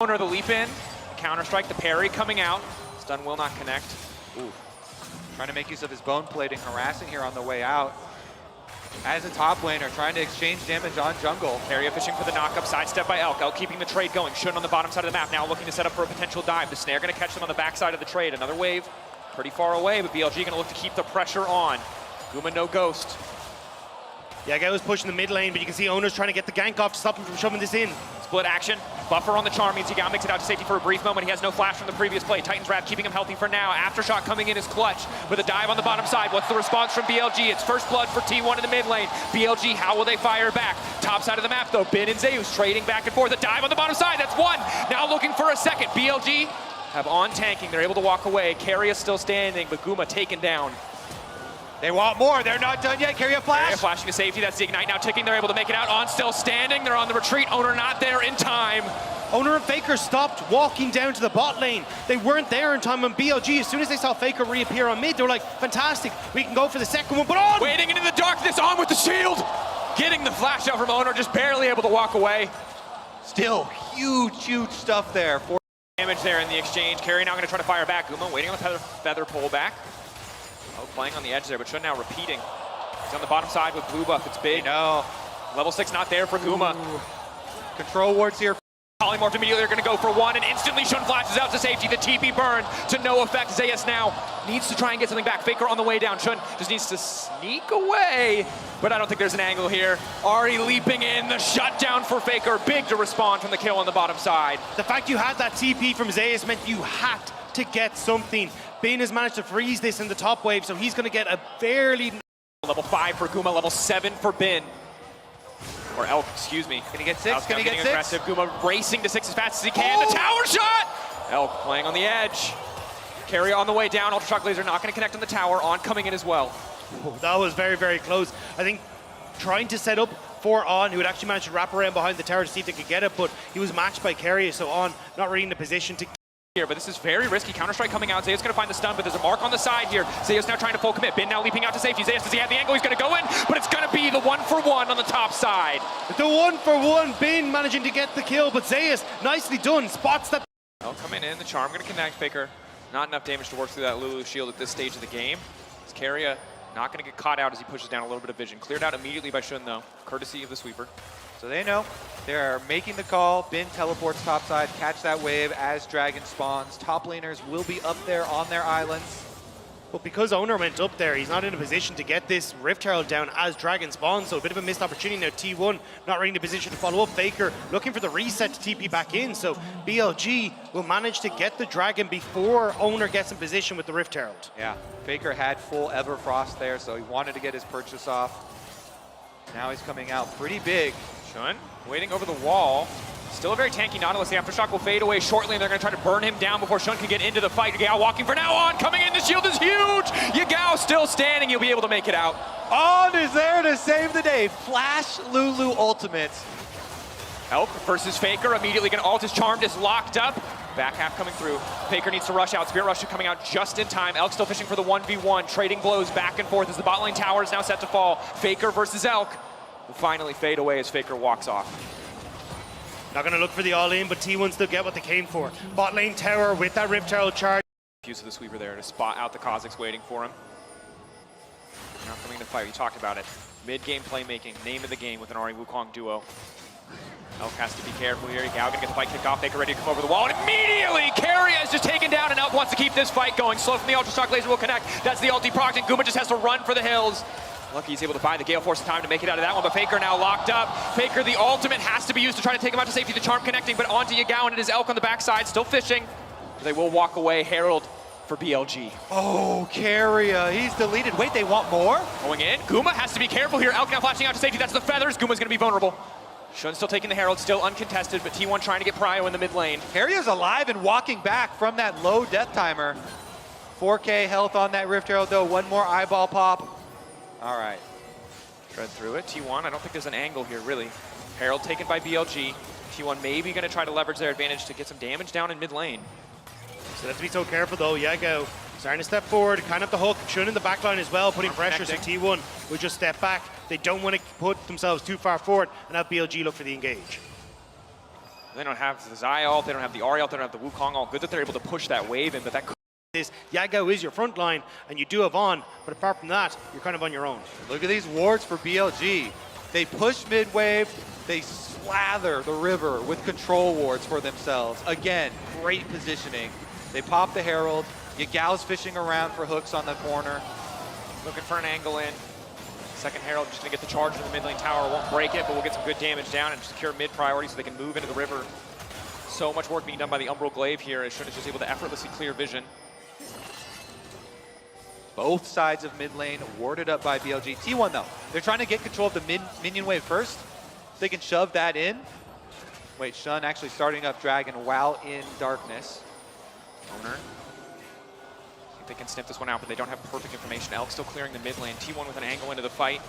Owner the leap in, counter strike, the parry coming out. Stun will not connect. Ooh. Trying to make use of his bone plating, harassing here on the way out. As a top laner, trying to exchange damage on jungle. Keria fishing for the knock-up, sidestep by Elk. Elk keeping the trade going. Shun on the bottom side of the map, now looking to set up for a potential dive. The snare going to catch them on the backside of the trade. Another wave, pretty far away, but BLG going to look to keep the pressure on. Guma no ghost. Yeah, guy was pushing the mid lane, but you can see Owner's trying to get the gank off to stop him from shoving this in. Split action, buffer on the charm means Yagao makes it out to safety for a brief moment. He has no flash from the previous play. Titan's Wrath keeping him healthy for now. Aftershock coming in is clutch with a dive on the bottom side. What's the response from BLG? It's first blood for T1 in the mid lane. BLG, how will they fire back? Top side of the map though, Bin and Zeus trading back and forth. A dive on the bottom side, that's one. Now looking for a second. BLG have on tanking, they're able to walk away. Keria still standing, but Guma taken down. They want more, they're not done yet. Keria flash. Keria flashing to safety, that's the ignite now ticking. They're able to make it out. On still standing, they're on the retreat. Owner not there in time. Owner and Faker stopped walking down to the bot lane. They weren't there in time on BLG. As soon as they saw Faker reappear on mid, they were like, fantastic, we can go for the second one, but on! Waiting into the darkness, on with the shield! Getting the flash out from Owner, just barely able to walk away. Still huge stuff there. For damage there in the exchange. Keria now going to try to fire back. Guma waiting on the feather pull back. Oh, playing on the edge there, but Shun now repeating. He's on the bottom side with blue buff. It's big. No. Level 6 not there for Guma. Control wards here. Polymorph immediately, they're going to go for one, and instantly Shun flashes out to safety. The TP burn to no effect. Zeus now needs to try and get something back. Faker on the way down. Shun just needs to sneak away, but I don't think there's an angle here. Ari leaping in, the shutdown for Faker. Big to respond from the kill on the bottom side. The fact you had that TP from Zeus meant you had to get something. Bin has managed to freeze this in the top wave, so he's going to get a fairly... Level 5 for Guma, level 7 for Bin. Or Elk, excuse me. Can he get 6? Can he get 6? Aggressive. Guma racing to 6 as fast as he can. The tower shot! Elk playing on the edge. Keria on the way down. Ultra Shock Laser not going to connect on the tower. On coming in as well. Oh, that was very close. I think trying to set up for On, who would actually manage to wrap around behind the tower to see if they could get it, but he was matched by Keria, so On not really in the position to... Here, but this is very risky. Counter-strike coming out. Zeus going to find the stun, but there's a mark on the side here. Zeus now trying to full commit. Bin now leaping out to safety. Zeus, does he have the angle? He's going to go in, but it's going to be the 1-for-1 on the top side. The 1-for-1, Bin managing to get the kill, but Zeus, nicely done, spots that. Oh, coming in, the charm going to connect. Faker, not enough damage to work through that Lulu shield at this stage of the game. It's Keria not going to get caught out as he pushes down a little bit of vision. Cleared out immediately by Shun, though, courtesy of the sweeper. So they know. They're making the call. Bin teleports topside, catch that wave as Dragon spawns. Top laners will be up there on their islands. But because Owner went up there, he's not in a position to get this Rift Herald down as Dragon spawns, so a bit of a missed opportunity now. T1 not really in a position to follow up. Faker looking for the reset to TP back in, so BLG will manage to get the Dragon before Owner gets in position with the Rift Herald. Yeah, Faker had full Everfrost there, so he wanted to get his purchase off. Now he's coming out pretty big. Shun waiting over the wall. Still a very tanky Nautilus. The Aftershock will fade away shortly, and they're going to try to burn him down before Shun can get into the fight. Yagao walking for now. On coming in. The shield is huge. Yagao still standing. He'll be able to make it out. On is there to save the day. Flash Lulu ultimate. Elk versus Faker. Immediately going to ult. His charmed is locked up. Back half coming through. Faker needs to rush out. Spirit Rush coming out just in time. Elk still fishing for the 1v1. Trading blows back and forth as the bot lane tower is now set to fall. Faker versus Elk will finally fade away as Faker walks off. Not going to look for the all-in, but T1 still get what they came for. Bot lane tower with that Rift Herald charge. Use of the sweeper there to spot out the Kazakhs waiting for him. Now coming to fight. We talked about it. Mid-game playmaking, name of the game with an Ari Wukong duo. Elk has to be careful here. Yagao going to get the fight kicked off. Faker ready to come over the wall. And immediately, Keria is just taken down, and Elk wants to keep this fight going. Slow from the Ultra Shock Laser will connect. That's the ulti proc, and Guma just has to run for the hills. Lucky he's able to buy the Gale Force time to make it out of that one, but Faker now locked up. Faker, the ultimate has to be used to try to take him out to safety. The charm connecting, but onto Yagao, and it is Elk on the backside, still fishing. They will walk away. Herald for BLG. Oh, Keria, he's deleted. Wait, they want more? Going in. Guma has to be careful here. Elk now flashing out to safety. That's the feathers. Guma's going to be vulnerable. Shun still taking the Herald, still uncontested, but T1 trying to get Prio in the mid lane. Keria's alive and walking back from that low death timer. 4K health on that Rift Herald, though. One more eyeball pop. All right. Tread through it. T1, I don't think there's an angle here, really. Herald taken by BLG. T1 maybe going to try to leverage their advantage to get some damage down in mid lane. So they have to be so careful, though. Yagao starting to step forward, kind of the hook. Shun in the back line as well, putting pressure, so T1 will just step back. They don't want to put themselves too far forward and have BLG look for the engage. They don't have the Zai ult, they don't have the Ahri ult, they don't have the Wukong ult. Good that they're able to push that wave in, but that This Yagao is your front line, and you do have on, but apart from that, you're kind of on your own. Look at these wards for BLG. They push mid wave, they slather the river with control wards for themselves. Again, great positioning. They pop the Herald. Yagao's fishing around for hooks on the corner. looking for an angle in. Second Herald just gonna get the charge in the mid lane tower, won't break it, but we'll get some good damage down and secure mid priority so they can move into the river. So much work being done by the Umbral Glaive here, as Shun is just able to effortlessly clear vision. Both sides of mid lane warded up by BLG. T1 though, they're trying to get control of the minion wave first. They can shove that in. Wait, Shun actually starting up Dragon while in darkness. Owner. I think they can sniff this one out, but they don't have perfect information. Elk still clearing the mid lane. T1 with an angle into the fight.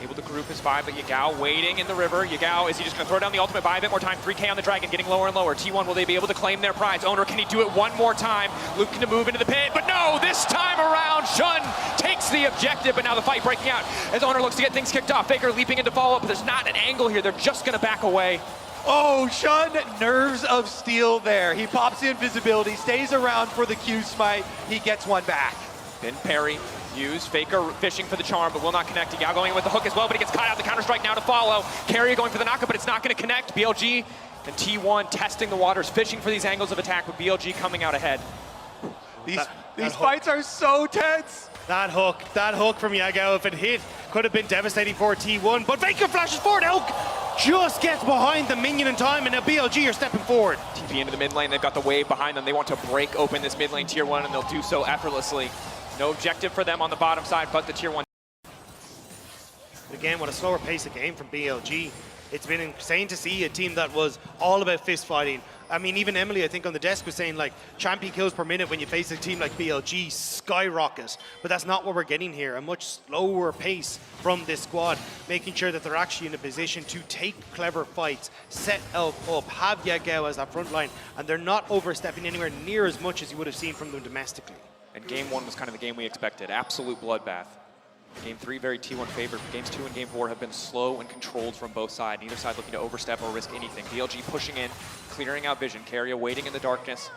Able to group his buy, but Yagao waiting in the river. Yagao, is he just going to throw down the ultimate buy a bit more time? 3K on the Dragon, getting lower and lower. T1, will they be able to claim their prize? Owner, can he do it one more time? Looking to move into the pit, but no, this time around, Shun takes the objective, but now the fight breaking out as Owner looks to get things kicked off. Faker leaping into follow-up, but there's not an angle here. They're just going to back away. Oh, Shun, nerves of steel there. He pops the invisibility, stays around for the Q smite. He gets one back. Then parry, used. Faker fishing for the charm, but will not connect. Yagao going in with the hook as well, but he gets caught out. The counter-strike now to follow. Carrier going for the knockup, but it's not going to connect. BLG and T1 testing the waters, fishing for these angles of attack, with BLG coming out ahead. These fights are so tense. That hook from Yagao, if it hit, could have been devastating for T1, but Faker flashes forward. Elk just gets behind the minion in time, and now BLG are stepping forward. TP into the mid lane, they've got the wave behind them. They want to break open this mid lane tier 1, and they'll do so effortlessly. No objective for them on the bottom side, but the tier 1. Again, what a slower pace of game from BLG. It's been insane to see a team that was all about fist fighting. I mean, even Emily, I think on the desk was saying like champion kills per minute when you face a team like BLG skyrockets, but that's not what we're getting here. A much slower pace from this squad, making sure that they're actually in a position to take clever fights, set Elk up, have Yagao as that front line, and they're not overstepping anywhere near as much as you would have seen from them domestically. And game 1 was kind of the game we expected. Absolute bloodbath. Game 3 very T1 favored. Games 2 and game 4 have been slow and controlled from both sides. Neither side looking to overstep or risk anything. BLG pushing in, clearing out vision. Carrier waiting in the darkness.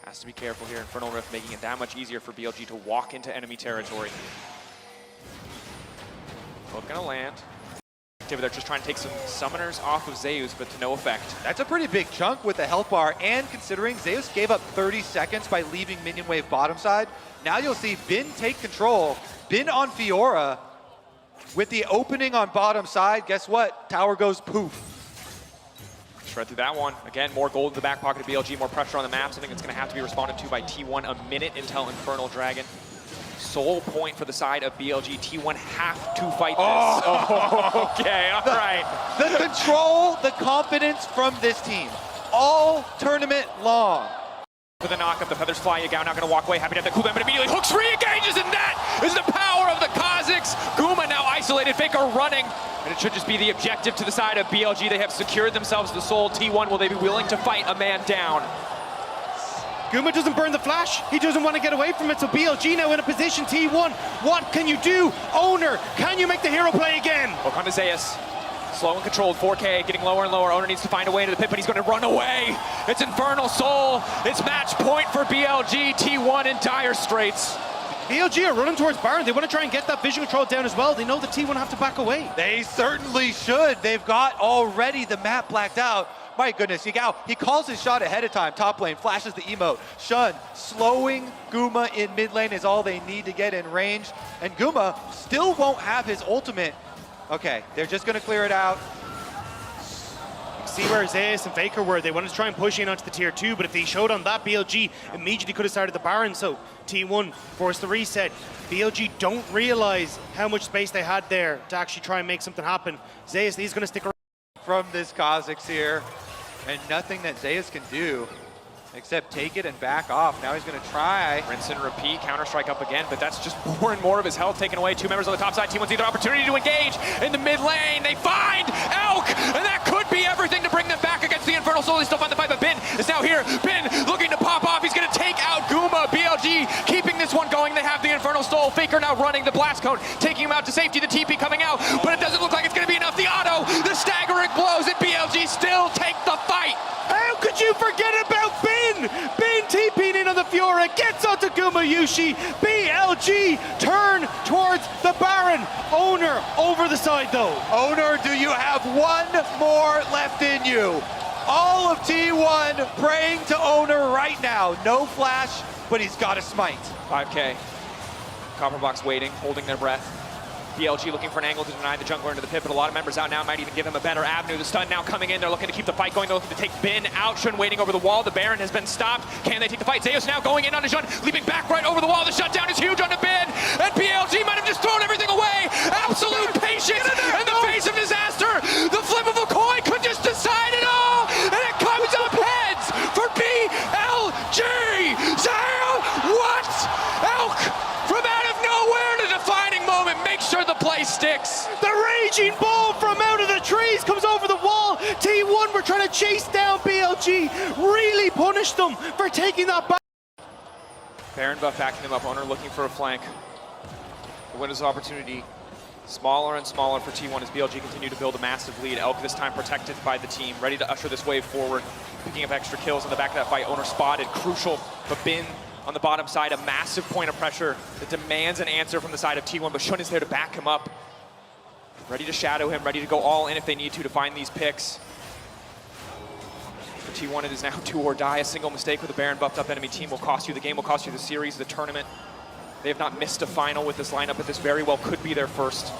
Has to be careful here. Infernal Rift making it that much easier for BLG to walk into enemy territory. Both gonna land. They're just trying to take some summoners off of Zeus, but to no effect. That's a pretty big chunk with the health bar, and considering Zeus gave up 30 seconds by leaving minion wave bottom side, now you'll see Bin take control. Bin on Fiora with the opening on bottom side. Guess what? Tower goes poof. Shred through that one. Again, more gold in the back pocket of BLG, more pressure on the map. Something that's going to have to be responded to by T1 a minute until Infernal Dragon. Sole point for the side of BLG. T1 have to fight this. Oh, okay, all right. The control, the confidence from this team, all tournament long. For the knockup, the feathers fly. Yagao not going to walk away. Happy to have the cooldown, but immediately hooks, re-engages, and that is the power of the Kazakhs. Guma now isolated, Faker running, and it should just be the objective to the side of BLG. They have secured themselves the soul. T1, will they be willing to fight a man down? Guma doesn't burn the flash. He doesn't want to get away from it, so BLG now in a position. T1, what can you do? Owner, can you make the hero play again? Hook onto Zeus. Slow and controlled, 4K, getting lower and lower. Owner needs to find a way into the pit, but he's going to run away. It's Infernal Soul. It's match point for BLG. T1 in dire straits. BLG are running towards Baron. They want to try and get that vision control down as well. They know the T1 have to back away. They certainly should. They've got already the map blacked out. My goodness, Yagao, he calls his shot ahead of time. Top lane, flashes the emote. Shun, slowing Guma in mid lane is all they need to get in range. And Guma still won't have his ultimate. Okay, they're just going to clear it out. See where Zeus and Faker were. They wanted to try and push in onto the tier 2, but if they showed on that, BLG immediately could have started the Baron, so T1 forced the reset. BLG don't realize how much space they had there to actually try and make something happen. Zeus, he's going to stick around. From this Kazakhs here, and nothing that Zeus can do except take it and back off. Now he's going to try. Rinse and repeat, counter-strike up again, but that's just more and more of his health taken away. 2 members on the top side. T1 see their opportunity to engage in the mid lane. They find Elk, and that could be everything to bring them back against the Infernal Soul. They still find the fight, but Bin is now here. Bin looking to pop off. He's going to take out Guma. BLG keeping this one going. They have the Infernal Soul. Faker now running the blast cone, taking him out to safety. The TP coming out, but it doesn't look like it's going to be enough. The auto, the staggering blows, and BLG still take the fight. forget about Bin! Bin TP'ing in on the Fiora, gets onto Gumayushi. BLG turn towards the Baron. Owner over the side though. Owner, do you have one more left in you? All of T1 praying to Owner right now. No flash, but he's got a smite. 5K. Copperbox waiting, holding their breath. BLG looking for an angle to deny the jungler into the pit, but a lot of members out now might even give him a better avenue. The stun now coming in. They're looking to keep the fight going. They're looking to take Bin out. Shun waiting over the wall. The Baron has been stopped. Can they take the fight? Zeus now going in on Shun, leaping back right over the wall. The shutdown is huge on the Bin, and BLG might have just thrown everything away. Absolute patience in the face of disaster. The flip of a coin could just decide it all, and it comes up heads for BLG. Zaya, what? Elk from out of nowhere in a defining moment. Make sure the play sticks. The raging bull from out of the trees comes over the wall. T1 were trying to chase down BLG. Really punished them for taking that back. Baron buff backing them up. Owner looking for a flank. The window's opportunity smaller and smaller for T1 as BLG continue to build a massive lead. Elk this time protected by the team, ready to usher this wave forward, picking up extra kills in the back of that fight. Owner spotted, crucial, but Bin on the bottom side, a massive point of pressure that demands an answer from the side of T1, but Shun is there to back him up. Ready to shadow him, ready to go all in if they need to find these picks. For T1, it is now do or die. A single mistake with a Baron buffed up enemy team will cost you the game, will cost you the series, the tournament. They have not missed a final with this lineup, but this very well could be their first.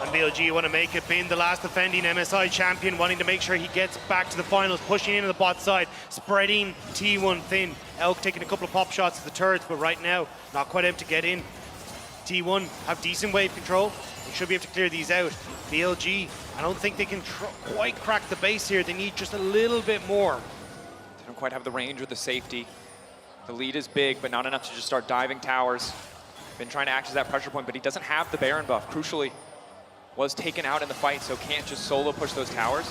And BLG want to make it. Bin, the last defending MSI champion, wanting to make sure he gets back to the finals, pushing into the bot side, spreading T1 thin. Elk taking a couple of pop shots at the turrets, but right now, not quite able to get in. T1 have decent wave control. They should be able to clear these out. BLG, I don't think they can quite crack the base here. They need just a little bit more. They don't quite have the range or the safety. The lead is big, but not enough to just start diving towers. Been trying to act as that pressure point, but he doesn't have the Baron buff. Crucially, was taken out in the fight, so can't just solo push those towers.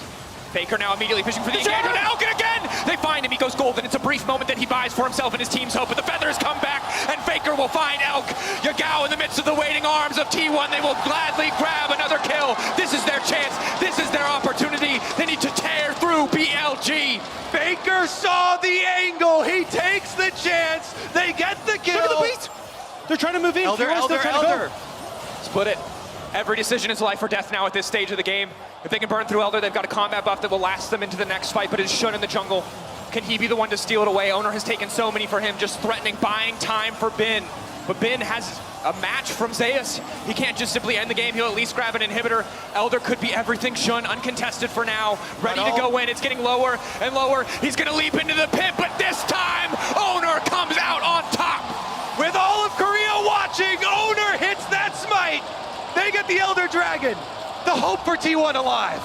Faker now immediately fishing for the engagement. Elk again! They find him, he goes golden. It's a brief moment that he buys for himself and his team's hope, but the feathers come back, and Faker will find Elk. Yagao in the midst of the waiting arms of T1. They will gladly grab another kill. This is their chance. This is their opportunity. They need to tear through BLG. Faker saw the angle. He takes the chance. They get the kill. Look at the beat. They're trying to move in. Elder. Split it. Every decision is life or death now at this stage of the game. If they can burn through Elder, they've got a combat buff that will last them into the next fight, but it's Shun in the jungle. Can he be the one to steal it away? Owner has taken so many for him, just threatening, buying time for Bin. But Bin has a match from Zeus. He can't just simply end the game. He'll at least grab an inhibitor. Elder could be everything. Shun uncontested for now, ready to go in. It's getting lower and lower. He's gonna leap into the pit, but this time, Owner comes out on top. With all of Korea watching, Owner hits that smite. They get the Elder Dragon. The hope for T1 alive.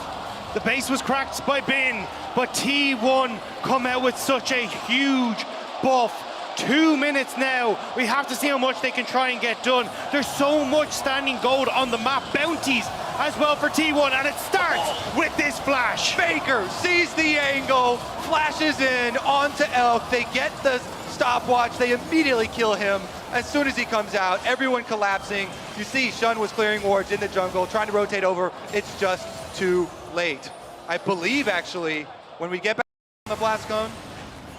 The base was cracked by Bin, but T1 come out with such a huge buff. 2 minutes now. We have to see how much they can try and get done. There's so much standing gold on the map. Bounties as well for T1, and it starts with this flash. Faker sees the angle, flashes in onto Elk. They get the stopwatch. They immediately kill him. As soon as he comes out, everyone collapsing. You see Shun was clearing wards in the jungle, trying to rotate over. It's just too late. I believe, actually, when we get back on the blast cone,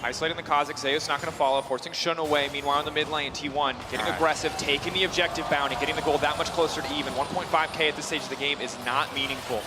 Isolating the Kha'Zix, Zeus not going to follow, forcing Shun away. Meanwhile, in the mid lane, T1 getting aggressive, taking the objective bounty, getting the gold that much closer to even. 1.5K at this stage of the game is not meaningful.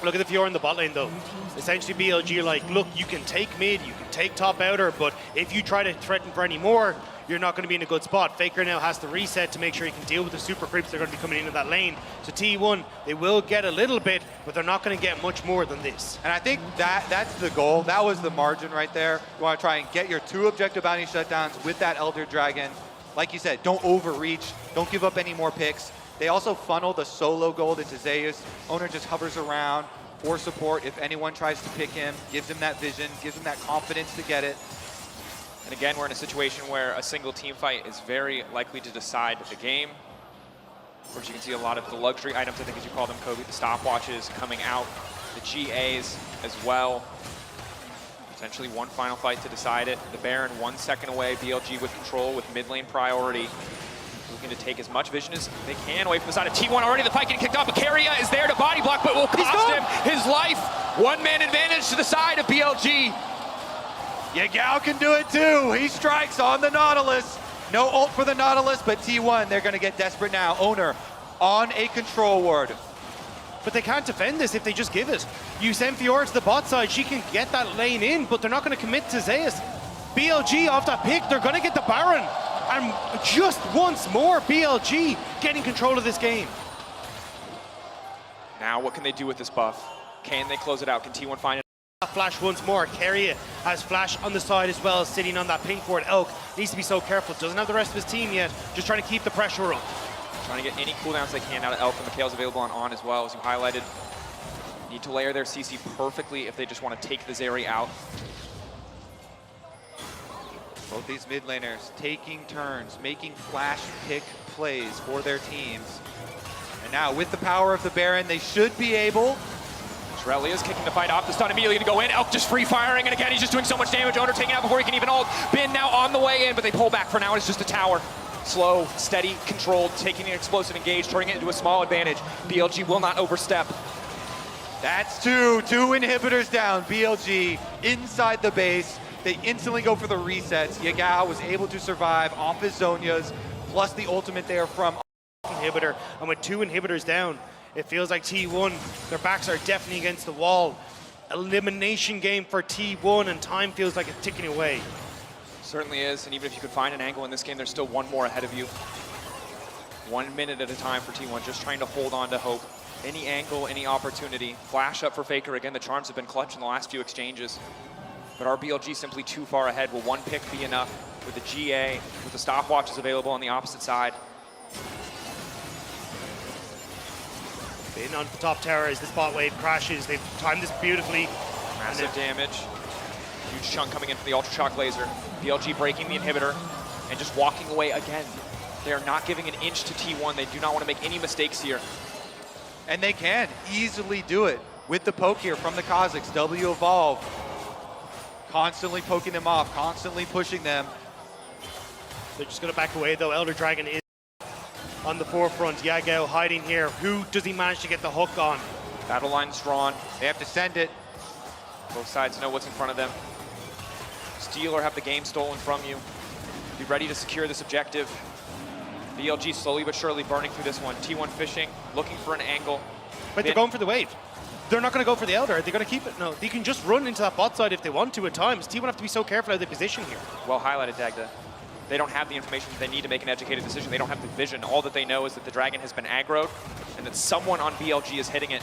Look at the Fiora in the bot lane, though. Essentially, BLG are like, look, you can take mid, you can take top outer, but if you try to threaten for any more, you're not going to be in a good spot. Faker now has to reset to make sure he can deal with the super creeps that are going to be coming into that lane. So T1, they will get a little bit, but they're not going to get much more than this. and I think that's the goal. That was the margin right there. You want to try and get your 2 objective bounty shutdowns with that Elder Dragon. Like you said, don't overreach. Don't give up any more picks. They also funnel the solo gold into Zeus. Owner just hovers around for support. If anyone tries to pick him, gives him that vision, gives him that confidence to get it. And again, we're in a situation where a single team fight is very likely to decide the game. Of course, you can see a lot of the luxury items, I think as you call them, Kobe, the stopwatches coming out, the GAs as well. Potentially one final fight to decide it. The Baron 1 second away, BLG with control with mid lane priority. Looking to take as much vision as they can away from the side of T1. Already the fight getting kicked off. Icaria is there to body block, but will cost him his life. 1-man advantage to the side of BLG. Yagao can do it too. He strikes on the Nautilus. No ult for the Nautilus, but T1, they're gonna get desperate now. Owner on a control ward. But they can't defend this if they just give it. You send Fiora to the bot side, she can get that lane in, but they're not going to commit to Zeus. BLG off that pick, they're going to get the Baron. And just once more, BLG getting control of this game. Now what can they do with this buff? Can they close it out? Can T1 find it? Flash once more. Keria has Flash on the side as well, sitting on that pink board. Elk needs to be so careful. Doesn't have the rest of his team yet. Just trying to keep the pressure up. Trying to get any cooldowns they can out of Elk, and Mikhail's available on as well, as you highlighted. Need to layer their CC perfectly if they just want to take the Zeri out. Both these mid laners taking turns, making flash pick plays for their teams. And now with the power of the Baron, they should be able. Shirelli is kicking the fight off. The stun immediately to go in. Elk just free firing, and again, he's just doing so much damage. Owner taking out before he can even ult. Bin now on the way in, but they pull back for now. It's just a tower. Slow, steady, controlled, taking an explosive engage, turning it into a small advantage. BLG will not overstep. That's two inhibitors down. BLG inside the base. They instantly go for the resets. Yagao was able to survive off his Zhonya's, plus the ultimate there from Inhibitor, and with 2 inhibitors down, it feels like T1, their backs are definitely against the wall. Elimination game for T1, and time feels like it's ticking away. Certainly is, and even if you could find an angle in this game, there's still one more ahead of you. 1 minute at a time for T1, just trying to hold on to hope. Any angle, any opportunity. Flash up for Faker. Again, the charms have been clutch in the last few exchanges. But our BLG simply too far ahead. Will one pick be enough with the GA, with the stopwatches available on the opposite side? In on the top tower as this bot wave crashes. They've timed this beautifully. Massive damage. Huge chunk coming in from the Ultra Shock Laser. BLG breaking the inhibitor and just walking away again. They are not giving an inch to T1. They do not want to make any mistakes here. And they can easily do it with the poke here from the Kazakhs. W Evolve constantly poking them off, constantly pushing them. They're just going to back away though. Elder Dragon is on the forefront. Yagao hiding here. Who does he manage to get the hook on? Battle line's drawn. They have to send it. Both sides know what's in front of them. Steal or have the game stolen from you. Be ready to secure this objective. BLG slowly but surely burning through this one. T1 fishing, looking for an angle. But they're going for the wave. They're not going to go for the Elder. They're going to keep it. No, they can just run into that bot side if they want to at times. T1 have to be so careful how they position here. Well highlighted, Dagda. They don't have the information that they need to make an educated decision. They don't have the vision. All that they know is that the Dragon has been aggroed and that someone on BLG is hitting it.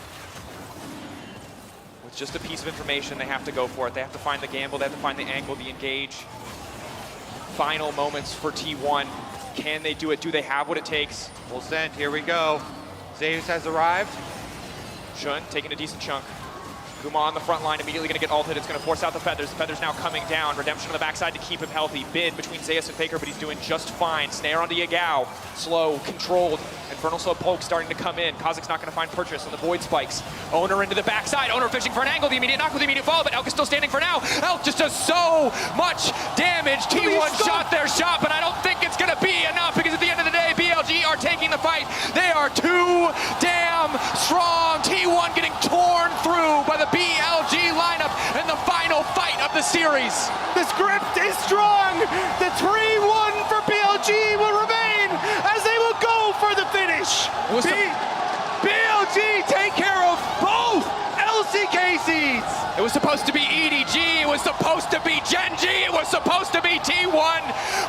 With just a piece of information, they have to go for it. They have to find the gamble. They have to find the angle, the engage. Final moments for T1. Can they do it? Do they have what it takes? Full send, here we go. Zeus has arrived. Shun taking a decent chunk. Kuma on the front line, immediately going to get ulted. It's going to force out the Feathers. The Feathers now coming down. Redemption on the backside to keep him healthy. Bid between Zeus and Faker, but he's doing just fine. Snare onto Yagao. Slow, controlled. Infernal Slow Poke starting to come in. Kazakh's not going to find purchase on the Void Spikes. Owner into the backside. Owner fishing for an angle. The immediate knock with the immediate follow, but Elk is still standing for now. Elk just does so much damage. T1 shot their shot, but I don't think it's going to be enough because at the end of the day, BLG are taking the fight. They are too damn strong. T1 getting torn through by the BLG lineup in the final fight of the series. The script is strong. The 3-1 for BLG will remain as they will go for the finish. BLG take care of both LCK seeds. It was supposed to be EDG, it was supposed to be Gen G, it was supposed to be T1,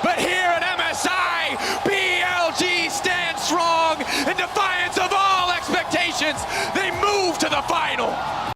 but here at MSI, BLG stands strong in defiance of all expectations. They move to the final.